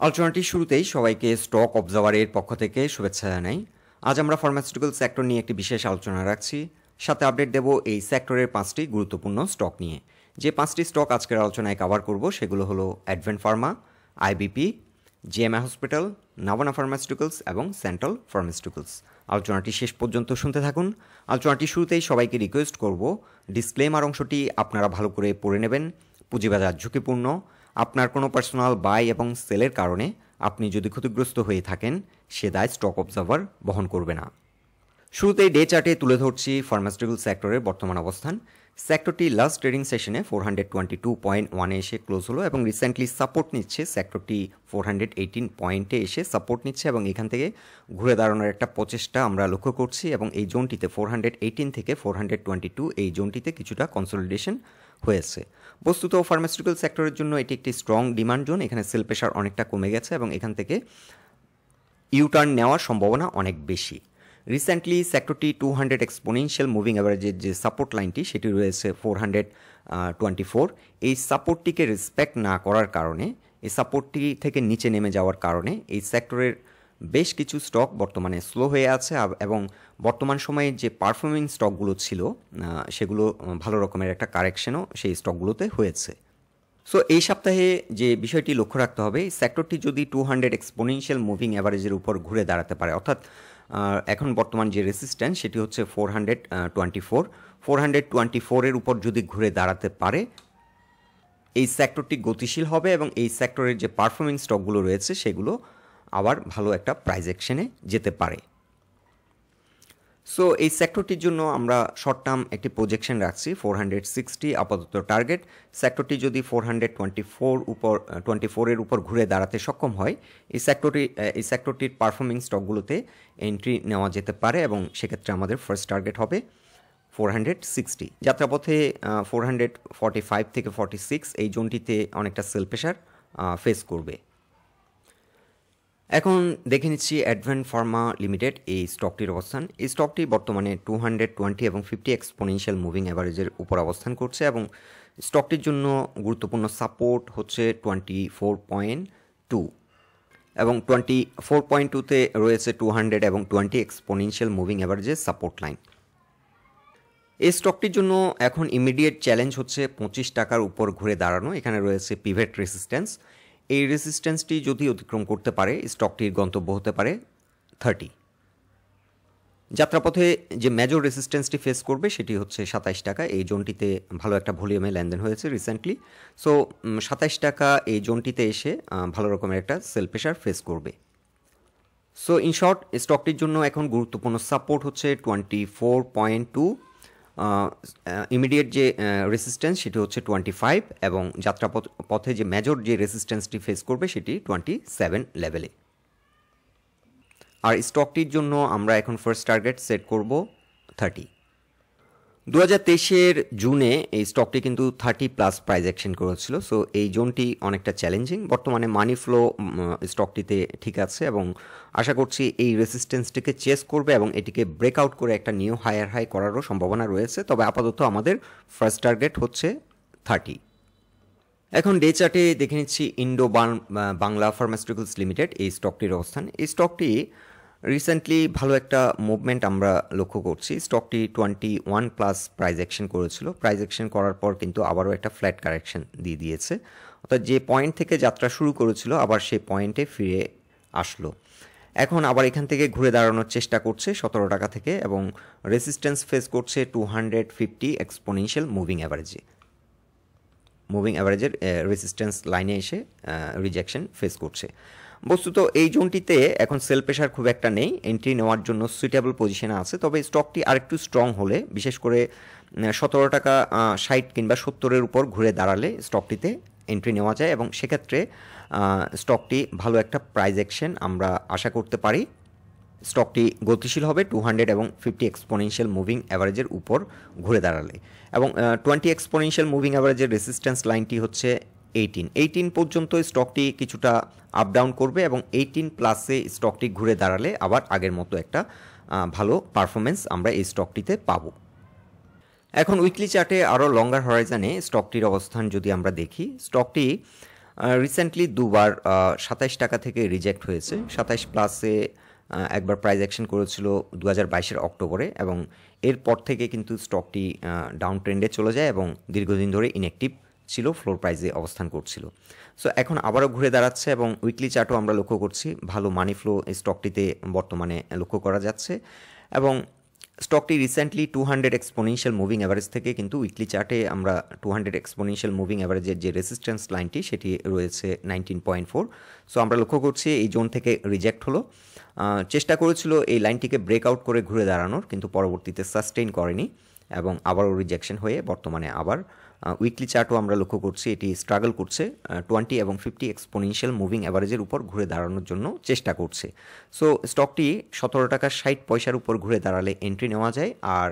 আলোচনাটির শুরুতেই সবাইকে স্টক অবজারভারের পক্ষ থেকে শুভেচ্ছা জানাই। আজ আমরা ফার্মাসিউটিক্যাল সেক্টর নিয়ে একটি বিশেষ আলোচনা রাখছি, সাথে আপডেট দেব এই সেক্টরের 5টি গুরুত্বপূর্ণ স্টক নিয়ে। যে 5টি স্টক আজকের আলোচনায় কভার করব সেগুলো হলো advent Pharma, IBP, GMI hospital, Navana pharmaceuticals এবং সেন্ট্রাল ফার্মাসিউটিক্যালস। আলোচনাটি শেষ পর্যন্ত শুনতে থাকুন। আলোচনাটি শুরুতেই সবাইকে রিকোয়েস্ট করব ডিসক্লেমার অংশটি আপনারা ভালো করে পড়ে নেবেন। পুঁজিবাজার ঝুঁকিপূর্ণ। আপনার কোনো পার্সোনাল বাই এবং সেলের কারণে আপনি যদি ক্ষতিগ্রস্ত হয়ে থাকেন সে দায় স্টক অবজারভার বহন করবে না। শুরুতেই ডে চার্টে তুলে ধরছি ফার্মাসিউটিক্যাল সেক্টরের বর্তমান অবস্থান। সেক্টরটি লাস্ট ট্রেডিং সেশনে 422.1-এ এসে ক্লোজ হলো এবং রিসেন্টলি সাপোর্ট নিচ্ছে। সেক্টরটি 418 পয়েন্টে এসে সাপোর্ট নিচ্ছে এবং এখান থেকে ঘুরে দাঁড়ানোর একটা প্রচেষ্টা আমরা লক্ষ্য করছি এবং এই জোনটিতে 418 থেকে 422 এই জোনটিতে কিছুটা কনসলিডেশন হয়েছে। বস্তুত ফার্মাসিউটিক্যাল সেক্টরের জন্য এটি একটি স্ট্রং ডিমান্ড জোন। এখানে সেল প্রেশার অনেকটা কমে গেছে এবং এখান থেকে ইউটার্ন নেওয়ার সম্ভাবনা অনেক বেশি। রিসেন্টলি সেক্টরটি 200 এক্সপোনেনশিয়াল মুভিং অ্যাভারেজের যে সাপোর্ট লাইনটি সেটি রয়েছে 424। এই সাপোর্টটিকে রেসপেক্ট না করার কারণে, এই সাপোর্টটি থেকে নিচে নেমে যাওয়ার কারণে এই সেক্টরের বেশ কিছু স্টক বর্তমানে স্লো হয়ে আছে এবং বর্তমান সময়ে যে পারফর্মিং স্টকগুলো ছিল সেগুলো ভালো রকমের একটা কারেকশনও সেই স্টকগুলোতে হয়েছে। সো এই সপ্তাহে যে বিষয়টি লক্ষ্য রাখতে হবে, সেক্টরটি যদি 200 এক্সপোনেনশিয়াল মুভিং অ্যাভারেজের উপর ঘুরে দাঁড়াতে পারে, অর্থাৎ এখন বর্তমান যে রেসিস্ট্যান্স সেটি হচ্ছে 424-424-এর উপর যদি ঘুরে দাঁড়াতে পারে এই সেক্টরটি গতিশীল হবে এবং এই সেক্টরের যে পারফর্মিং স্টকগুলো রয়েছে সেগুলো আবার ভালো একটা প্রাইস অ্যাকশনে যেতে পারে। সো এই সেক্টরটির জন্য আমরা শর্ট টার্ম একটি প্রজেকশন রাখছি 460 আপাতত টার্গেট। সেক্টরটি যদি 424-এর উপর ঘুরে দাঁড়াতে সক্ষম হয় এই সেক্টরটির পারফর্মিং স্টকগুলোতে এন্ট্রি নেওয়া যেতে পারে এবং সেক্ষেত্রে আমাদের ফার্স্ট টার্গেট হবে 460। যাত্রাপথে 445 থেকে 46 এই জোনটিতে অনেকটা সেল প্রেশার ফেস করবে। এখন দেখে নিচ্ছি অ্যাডভেন্ট ফার্মা লিমিটেড এই স্টকটির অবস্থান। এই স্টকটি বর্তমানে 220 এবং 50 এক্সপোনেনশিয়াল মুভিং অ্যাভারেজের উপর অবস্থান করছে এবং স্টকটির জন্য গুরুত্বপূর্ণ সাপোর্ট হচ্ছে 24.2 এবং 24.2-তে রয়েছে 200 এবং 20 এক্সপোনেনশিয়াল মুভিং অ্যাভারেজের সাপোর্ট লাইন। এই স্টকটির জন্য এখন ইমিডিয়েট চ্যালেঞ্জ হচ্ছে 25 টাকার উপর ঘুরে দাঁড়ানো। এখানে রয়েছে পিভট রেসিস্ট্যান্স। এই রেসিস্ট্যান্সটি যদি অতিক্রম করতে পারে স্টকটির গন্তব্য হতে পারে 30। যাত্রাপথে যে মেজর রেসিস্ট্যান্সটি ফেস করবে সেটি হচ্ছে 27 টাকা। এই জোনটিতে ভালো একটা ভলিউমে লেনদেন হয়েছে রিসেন্টলি। সো 27 টাকা এই জোনটিতে এসে ভালো রকমের একটা সেল প্রেশার ফেস করবে। সো ইন শর্ট স্টকটির জন্য এখন গুরুত্বপূর্ণ সাপোর্ট হচ্ছে 24.2, ইমিডিয়েট যে রেসিস্ট্যান্স সেটি হচ্ছে 25 এবং যাত্রাপথে যে মেজর যে রেসিস্ট্যান্সটি ফেস করবে সেটি 27 লেভেলে। আর স্টকটির জন্য আমরা এখন ফার্স্ট টার্গেট সেট করব 30। 2023-এর জুনে এই স্টকটি কিন্তু 30+ প্রাইস অ্যাকশন করেছিল। সো এই জোনটি অনেকটা চ্যালেঞ্জিং। বর্তমানে মানি ফ্লো স্টকটিতে ঠিক আছে এবং আশা করছি এই রেসিস্ট্যান্সটিকে চেস করবে এবং এটিকে ব্রেকআউট করে একটা নিউ হায়ার হাই করারও সম্ভাবনা রয়েছে। তবে আপাতত আমাদের ফার্স্ট টার্গেট হচ্ছে 30। এখন ডে চার্টে দেখে নিচ্ছি ইন্ডো বাংলা ফার্মাসিউটিক্যালস লিমিটেড এই স্টকটির অবস্থান। এই স্টকটি রিসেন্টলি ভালো একটা মুভমেন্ট আমরা লক্ষ্য করছি। স্টকটি 21+ প্রাইস অ্যাকশন করেছিল। প্রাইস অ্যাকশন করার পর কিন্তু আবারও একটা ফ্ল্যাট কারেকশন দিয়ে দিয়েছে, অর্থাৎ যে পয়েন্ট থেকে যাত্রা শুরু করেছিল আবার সেই পয়েন্টে ফিরে আসলো। এখন আবার এখান থেকে ঘুরে দাঁড়ানোর চেষ্টা করছে 17 টাকা থেকে এবং রেসিস্ট্যান্স ফেস করছে 250 এক্সপোনেনশিয়াল মুভিং অ্যাভারেজের রেসিস্ট্যান্স লাইনে এসে রিজেকশন ফেস করছে। বস্তুত এই জোনটিতে এখন সেল প্রেশার খুব একটা নেই, এন্ট্রি নেওয়ার জন্য সুইটেবল পজিশনে আছে। তবে স্টকটি আরেকটু স্ট্রং হলে, বিশেষ করে 17 টাকা 60 কিংবা 70-এর উপর ঘুরে দাঁড়ালে স্টকটিতে এন্ট্রি নেওয়া যায় এবং সেক্ষেত্রে স্টকটি ভালো একটা প্রাইস অ্যাকশন আমরা আশা করতে পারি। স্টকটি গতিশীল হবে 200 এবং 50 এক্সপোনেনশিয়াল মুভিং অ্যাভারেজের উপর ঘুরে দাঁড়ালে এবং 20 এক্সপোনেনশিয়াল মুভিং অ্যাভারেজের রেসিস্ট্যান্স লাইনটি হচ্ছে 18 পর্যন্ত স্টকটি কিছুটা আপ ডাউন করবে এবং 18+ স্টকটি ঘুরে দাঁড়ালে আবার আগের মতো একটা ভালো পারফরমেন্স আমরা এই স্টকটিতে পাবো। এখন উইকলি চার্টে আরও লঙ্গার হরাইজনে স্টকটির অবস্থান যদি আমরা দেখি, স্টকটি রিসেন্টলি দুবার 27 টাকা থেকে রিজেক্ট হয়েছে। 27 প্লাসে একবার প্রাইস অ্যাকশন করেছিল 2022-এর অক্টোবরে, এবং এরপর থেকে কিন্তু স্টকটি ডাউন ট্রেন্ডে চলে যায় এবং দীর্ঘদিন ধরে ইনঅ্যাক্টিভ ছিল, ফ্লোর প্রাইসে অবস্থান করছিল। সো এখন আবারও ঘুরে দাঁড়াচ্ছে এবং উইকলি চার্টও আমরা লক্ষ্য করছি ভালো মানি ফ্লো এই স্টকটিতে বর্তমানে লক্ষ্য করা যাচ্ছে। এবং স্টকটি রিসেন্টলি 200 এক্সপোনেনশিয়াল মুভিং অ্যাভারেজ থেকে কিন্তু উইকলি চার্টে আমরা 200 এক্সপোনেনশিয়াল মুভিং অ্যাভারেজের যে রেসিস্ট্যান্স লাইনটি সেটি রয়েছে 19.4। সো আমরা লক্ষ্য করছি এই জোন থেকে রিজেক্ট হলো, চেষ্টা করেছিল এই লাইনটিকে ব্রেকআউট করে ঘুরে দাঁড়ানোর, কিন্তু পরবর্তীতে সাস্টেইন করেনি এবং আবারও রিজেকশন হয়ে বর্তমানে আবার উইকলি চার্টও আমরা লক্ষ্য করছি এটি স্ট্রাগল করছে 20 এবং 50 এক্সপোনেনশিয়াল মুভিং অ্যাভারেজের উপর ঘুরে দাঁড়ানোর জন্য চেষ্টা করছে। সো স্টকটি 17 টাকা 60 পয়সার উপর ঘুরে দাঁড়ালে এন্ট্রি নেওয়া যায়, আর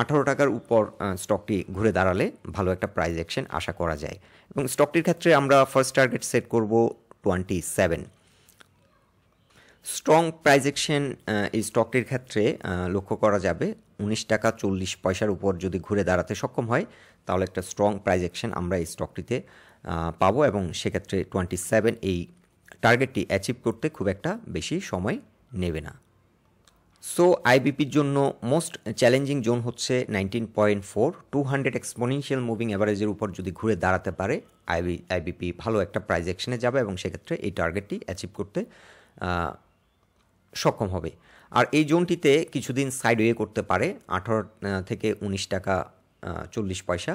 18 টাকার উপর স্টকটি ঘুরে দাঁড়ালে ভালো একটা প্রাইস অ্যাকশন আশা করা যায়। এবং স্টকটির ক্ষেত্রে আমরা ফার্স্ট টার্গেট সেট করব 27। স্ট্রং প্রাইস অ্যাকশন এই স্টকটির ক্ষেত্রে লক্ষ্য করা যাবে 19 টাকা 40 পয়সার উপর যদি ঘুরে দাঁড়াতে সক্ষম হয় তাহলে একটা স্ট্রং প্রাইস অ্যাকশন আমরা এই স্টকটিতে পাবো, এবং সেক্ষেত্রে 27 এই টার্গেটটি অ্যাচিভ করতে খুব একটা বেশি সময় নেবে না। সো আইবিপির জন্য মোস্ট চ্যালেঞ্জিং জোন হচ্ছে 19.4। 200 এক্সপোনেনশিয়াল মুভিং অ্যাভারেজের উপর যদি ঘুরে দাঁড়াতে পারে আইবিপি ভালো একটা প্রাইস অ্যাকশনে যাবে এবং সেক্ষেত্রে এই টার্গেটটি অ্যাচিভ করতে সক্ষম হবে। আর এই জোনটিতে কিছুদিন সাইডওয়ে করতে পারে 18 থেকে 19 টাকা 40 পয়সা।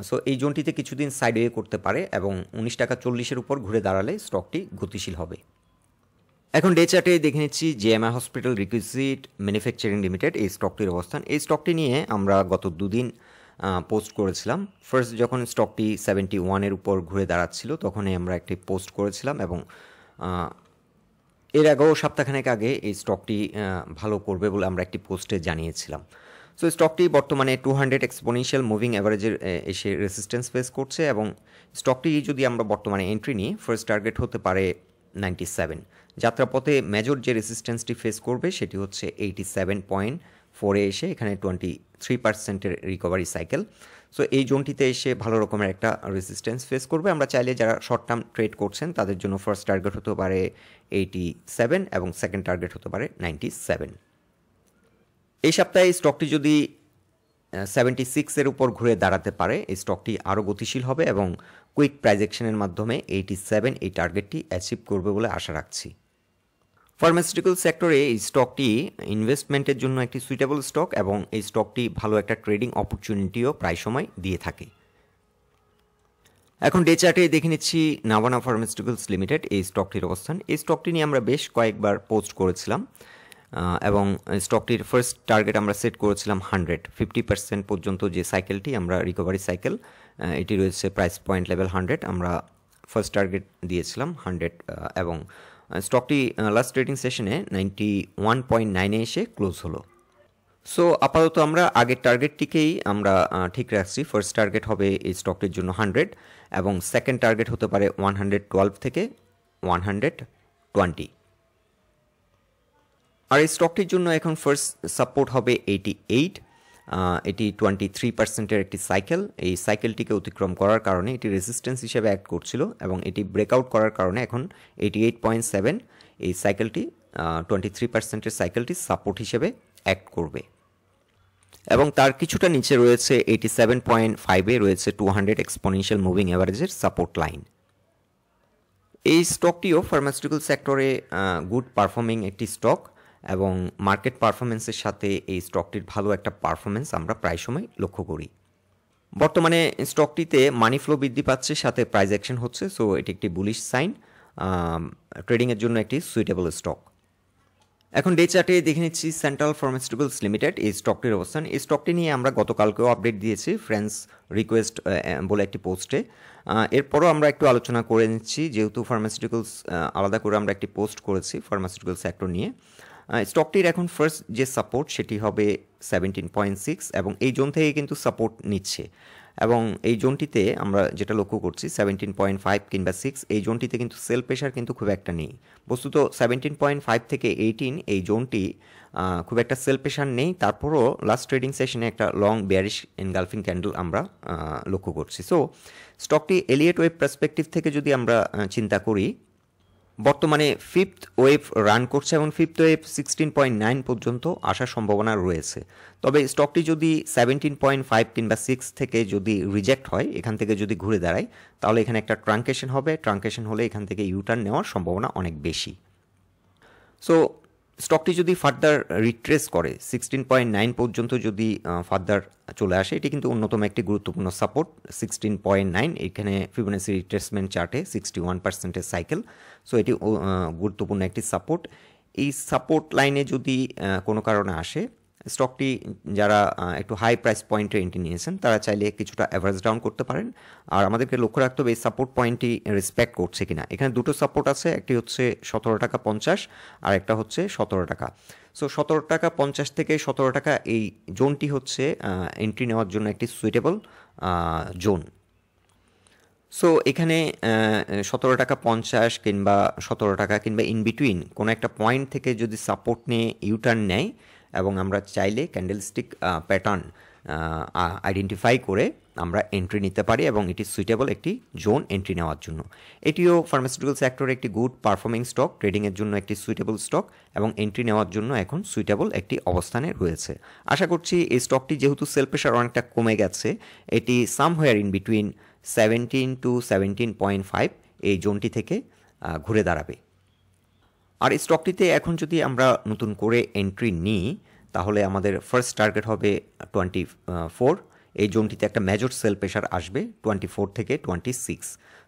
সো এই জোনটিতে কিছুদিন সাইডওয়ে করতে পারে এবং 19 টাকা 40-এর উপর ঘুরে দাঁড়ালে স্টকটি গতিশীল হবে। এখন ডে চার্টে দেখে নিচ্ছি JMI hospital requisite manufacturing limited এই স্টকটির অবস্থান। এই স্টকটি নিয়ে আমরা গত দুদিন পোস্ট করেছিলাম। ফার্স্ট যখন স্টকটি 71-এর উপর ঘুরে দাঁড়াচ্ছিল তখনই আমরা একটি পোস্ট করেছিলাম, এবং এর আগেও সপ্তাহখানেক আগে এই স্টকটি ভালো করবে বলে আমরা একটি পোস্টে জানিয়েছিলাম। সো স্টকটি বর্তমানে 200 এক্সপোনেনশিয়াল মুভিং অ্যাভারেজের এসে রেসিস্ট্যান্স ফেস করছে, এবং স্টকটি যদি আমরা বর্তমানে এন্ট্রি নিই ফার্স্ট টার্গেট হতে পারে 97। যাত্রাপথে মেজর যে রেসিস্ট্যান্সটি ফেস করবে সেটি হচ্ছে 87.4-এ এসে এখানে 23%-এর রিকভারি সাইকেল। সো এই জোনটিতে এসে ভালো রকমের একটা রেসিস্ট্যান্স ফেস করবে। আমরা চাইলে যারা শর্ট টার্ম ট্রেড করছেন তাদের জন্য ফার্স্ট টার্গেট হতে পারে 87 এবং সেকেন্ড টার্গেট হতে পারে 97। এই সপ্তাহে স্টকটি যদি 76-এর উপর ঘুরে দাঁড়াতে পারে এই স্টকটি আরও গতিশীল হবে এবং কুইক প্রাইস অ্যাকশনের মাধ্যমে 87 এই টার্গেটটি অ্যাচিভ করবে বলে আশা রাখছি। ফার্মাসিউটিক্যাল সেক্টরে এই স্টকটি ইনভেস্টমেন্টের জন্য একটি সুইটেবল স্টক, এবং এই স্টকটি ভালো একটা ট্রেডিং অপরচুনিটিও প্রায় সময় দিয়ে থাকে। এখন ডে চার্টে দেখে নিচ্ছি নাভানা ফার্মাসিউটিক্যালস লিমিটেড এই স্টকটির অবস্থান। এই স্টকটি নিয়ে আমরা বেশ কয়েকবার পোস্ট করেছিলাম, এবং স্টকটির ফার্স্ট টার্গেট আমরা সেট করেছিলাম 100 পর্যন্ত যে সাইকেলটি আমরা রিকভারি সাইকেল, এটি রয়েছে প্রাইস পয়েন্ট লেভেল 100। আমরা ফার্স্ট টার্গেট দিয়েছিলাম 100, এবং স্টকটি লাস্ট ট্রেডিং সেশনে 91.9-এ এসে ক্লোজ হলো। সো আপাতত আমরা আগের টার্গেটটিকেই আমরা ঠিক রাখছি। ফার্স্ট টার্গেট হবে এই স্টকটির জন্য 100, এবং সেকেন্ড টার্গেট হতে পারে 112 থেকে 120। আর এই স্টকটির জন্য এখন ফার্স্ট সাপোর্ট হবে 88। এটি 23%-এর একটি সাইকেল। এই সাইকেলটিকে অতিক্রম করার কারণে এটি রেজিস্ট্যান্স হিসেবে অ্যাক্ট করছিল, এবং এটি ব্রেকআউট করার কারণে এখন 88.7 এই সাইকেলটি 23%-এর সাইকেলটি সাপোর্ট হিসেবে অ্যাক্ট করবে। এবং তার কিছুটা নিচে রয়েছে 87.5-এ রয়েছে 200 এক্সপোনেনশিয়াল মুভিং অ্যাভারেজের সাপোর্ট লাইন। এই স্টকটিও ফার্মাসিউটিক্যাল সেক্টরে গুড পারফর্মিং একটি স্টক, এবং মার্কেট পারফরমেন্সের সাথে এই স্টকটির ভালো একটা পারফরমেন্স আমরা প্রায় সময় লক্ষ্য করি। বর্তমানে স্টকটিতে মানি ফ্লো বৃদ্ধি পাচ্ছে, সাথে প্রাইস অ্যাকশন হচ্ছে। সো এটি একটি বুলিশ সাইন, ট্রেডিংয়ের জন্য একটি সুইটেবল স্টক। এখন ডে চার্টে দেখে নিচ্ছি সেন্ট্রাল ফার্মাসিউটিক্যালস লিমিটেড এই স্টকটির অবস্থান। এই স্টকটি নিয়ে আমরা গতকালকেও আপডেট দিয়েছি ফ্রেন্ডস রিকোয়েস্ট বলে একটি পোস্টে। এরপরও আমরা একটু আলোচনা করে নিচ্ছি, যেহেতু ফার্মাসিউটিক্যালস আলাদা করে আমরা একটি পোস্ট করেছি ফার্মাসিউটিক্যাল সেক্টর নিয়ে। স্টকটির এখন ফার্স্ট যে সাপোর্ট সেটি হবে 17.6 এবং এই জোন থেকে কিন্তু সাপোর্ট নিচ্ছে এবং এই জোনটিতে আমরা যেটা লক্ষ্য করছি 17.5 কিংবা 6 এই জোনটিতে কিন্তু সেল প্রেশার কিন্তু খুব একটা নেই। বস্তুত 17.5 থেকে 18 এই জোনটি খুব একটা সেল প্রেশার নেই, তারপরও লাস্ট ট্রেডিং সেশনে একটা লং বেয়ারিশ এনগালফিং ক্যান্ডেল আমরা লক্ষ্য করছি। সো স্টকটি এলিয়েট ওয়েভ পার্সপেক্টিভ থেকে যদি আমরা চিন্তা করি, বর্তমানে ফিফথ ওয়েভ রান করছে এবং ফিফথ ওয়েভ 16.9 পর্যন্ত আসার সম্ভাবনা রয়েছে। তবে স্টকটি যদি 17.5 কিংবা 6 থেকে যদি রিজেক্ট হয়, এখান থেকে যদি ঘুরে দাঁড়ায়, তাহলে এখানে একটা ট্রাঙ্কেশন হবে। ট্রাঙ্কেশন হলে এখান থেকে ইউটার্ন নেওয়ার সম্ভাবনা অনেক বেশি। সো স্টকটি যদি ফার্দার রিট্রেস করে 16.9 পর্যন্ত যদি ফার্দার চলে আসে, এটি কিন্তু অন্যতম একটি গুরুত্বপূর্ণ সাপোর্ট। 16.9 এখানে ফিবোনাচি রিট্রেসমেন্ট চার্টে 61% সাইকেল। সো এটি গুরুত্বপূর্ণ একটি সাপোর্ট। এই সাপোর্ট লাইনে যদি কোনো কারণে আসে, স্টকটি যারা একটু হাই প্রাইস পয়েন্টে এন্ট্রি নিয়েছেন তারা চাইলে কিছুটা অ্যাভারেজ ডাউন করতে পারেন। আর আমাদেরকে লক্ষ্য রাখতে হবে এই সাপোর্ট পয়েন্টটি রেসপেক্ট করছে কিনা। এখানে দুটো সাপোর্ট আছে, একটি হচ্ছে 17 টাকা 50 আর একটা হচ্ছে 17 টাকা। সো 17 টাকা 50 থেকে 17 টাকা এই জোনটি হচ্ছে এন্ট্রি নেওয়ার জন্য একটি সুইটেবল জোন। সো এখানে 17 টাকা 50 কিংবা 17 টাকা কিংবা ইন বিটুইন কোনো একটা পয়েন্ট থেকে যদি সাপোর্ট নিয়ে ইউটার্ন নেয় এবং আমরা চাইলে ক্যান্ডেলস্টিক প্যাটার্ন আইডেন্টিফাই করে আমরা এন্ট্রি নিতে পারি এবং এটি সুইটেবল একটি জোন এন্ট্রি নেওয়ার জন্য। এটিও ফার্মাসিউটিক্যাল সেক্টরে একটি গুড পারফর্মিং স্টক, ট্রেডিংয়ের জন্য একটি সুইটেবল স্টক এবং এন্ট্রি নেওয়ার জন্য এখন সুইটেবল একটি অবস্থানে রয়েছে। আশা করছি এই স্টকটি যেহেতু সেল প্রেশার অনেকটা কমে গেছে, এটি সামহোয়ার ইন বিটুইন 17 to 17.5 এই জোনটি থেকে ঘুরে দাঁড়াবে। আর এই স্টকটিতে এখন যদি আমরা নতুন করে এন্ট্রি নিই, তাহলে আমাদের ফার্স্ট টার্গেট হবে 24। এই জোনটিতে একটা মেজর সেল প্রেশার আসবে 24 থেকে 26।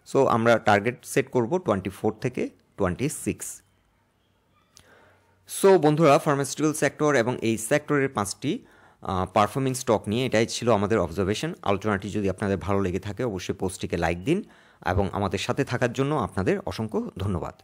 সো আমরা টার্গেট সেট করব 24 থেকে 26। সো বন্ধুরা, ফার্মাসিউটিক্যাল সেক্টর এবং এই সেক্টরের 5টি পারফর্মিং স্টক নিয়ে এটাই ছিল আমাদের অবজারভেশন। আলোচনাটি যদি আপনাদের ভালো লেগে থাকে অবশ্যই পোস্টটিকে লাইক দিন এবং আমাদের সাথে থাকার জন্য আপনাদের অসংখ্য ধন্যবাদ।